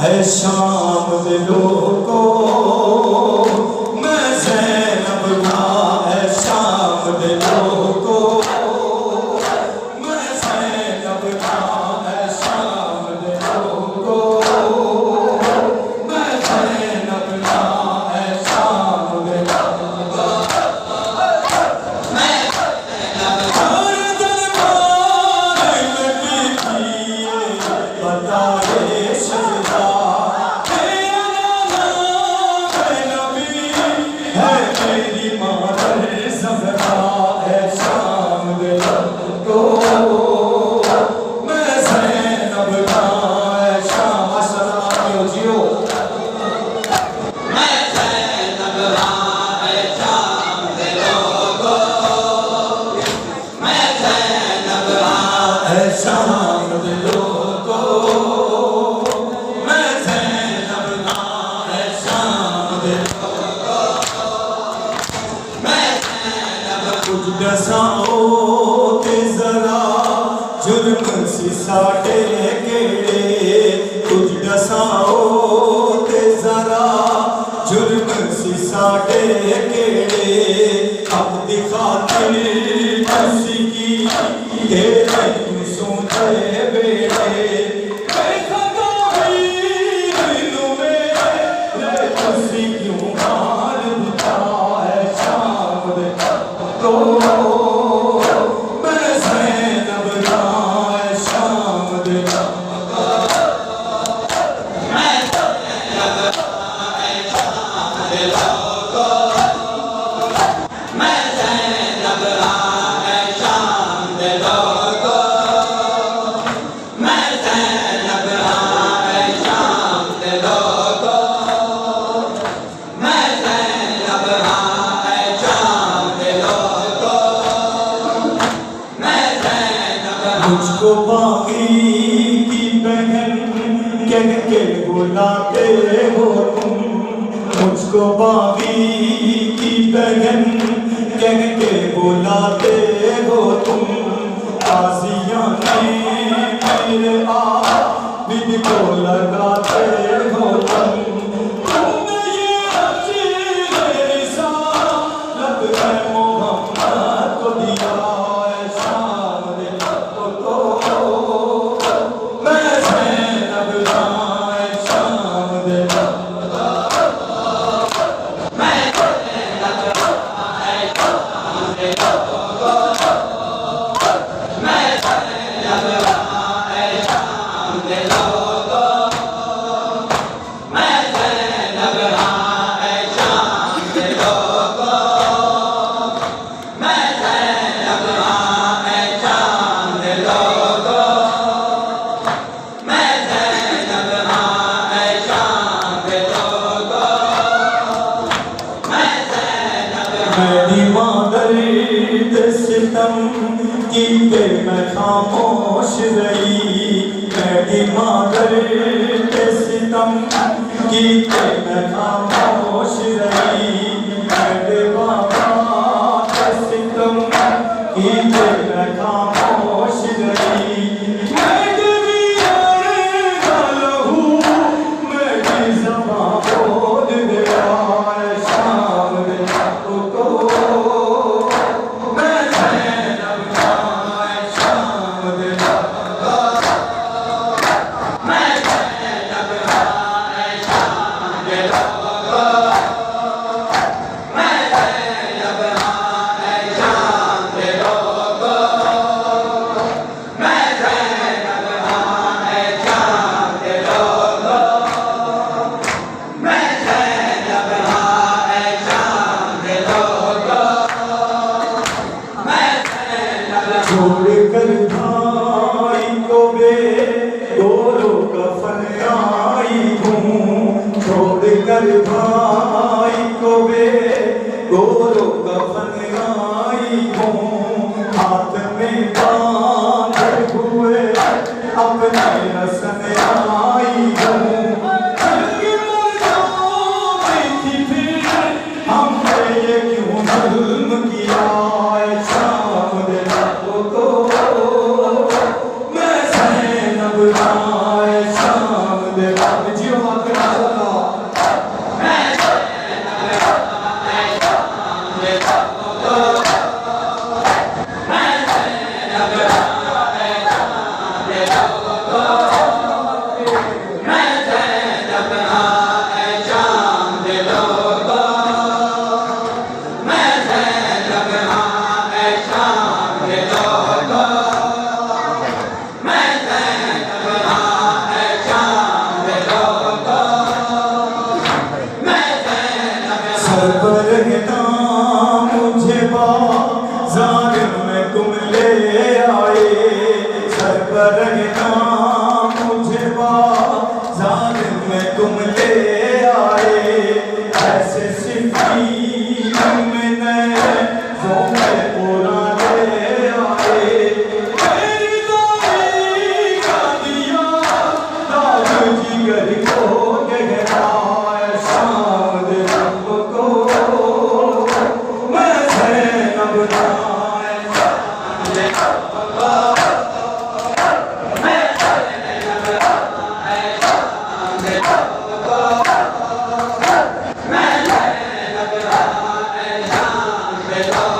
है शाम दिलों को मैं ज़ैनब का है शाम दिलों को मैं ज़ैनब का है शाम दिलों को मैं ज़ैनब का है शाम दिलों को मैं हर दरबार में किए बताए सजदा मेरी मादर ज़हरा है शाम दिलों को मैं ज़ैनब का है शाम सलामियो जियो मैं ज़ैनब का है शाम दिलों को मैं ज़ैनब का है शाम दिलों को मैं ज़ैनब का है शाम दिलों कुछ दसाओ ते जरा जुर्म सी साडे केड़े कुछ दसाओ ते जरा जुर्म सी साडे केड़े अब दिखाती तुसी की तेरे सोचे बेड़े तुसी क्यों हार दिता है शाम दे तो मैं ज़ैनब का है शाम दिलों को मैं ज़ैनब का है शाम दिलों को मैं ज़ैनब का है शाम दिलों को मैं ज़ैनब का है शाम दिलों को मैं ज़ैनब का है शाम दिलों को मैं ज़ैनब मुझको बागी की बहन कह के बुलाते हो तुम मुझको बागी की बहन कह के बुलाते हो तुम आसियां मेरे आबिद को लगाते हो तुम तुमने ये अच्छी रिसालत है मोहम्मद को दिया है शाम दिलों को मैं ज़ैनब का है शाम दिलों को मैं ज़ैनब का है शाम दिलों को मैं ज़ैनब का है शाम दिलों को मैं ज़ैनब का है शाम दिलों को मैं ज़ैनब का है शाम दिलों को मैं ज़ैनब का है शाम दिलों को मैं ज़ैनब मेरी मादर दे सितम की पे मैं खामोश रही मेरी मादर दे सितम की पे मैं खामोश रही मेरे बाबा दे सितम की पे मैं खामोश रही मैं भी मेरी ज़बां बोल गया है शाम दिलों को मैं ज़ैनब का है शाम दिलों को मैं ज़ैनब का है शाम दिलों को पियर को गहराए शाद रब को मैं ज़ैनब नाए शाद रब को मैं ज़ैनब नाए शाद रब को मैं ज़ैनब नाए शाद रब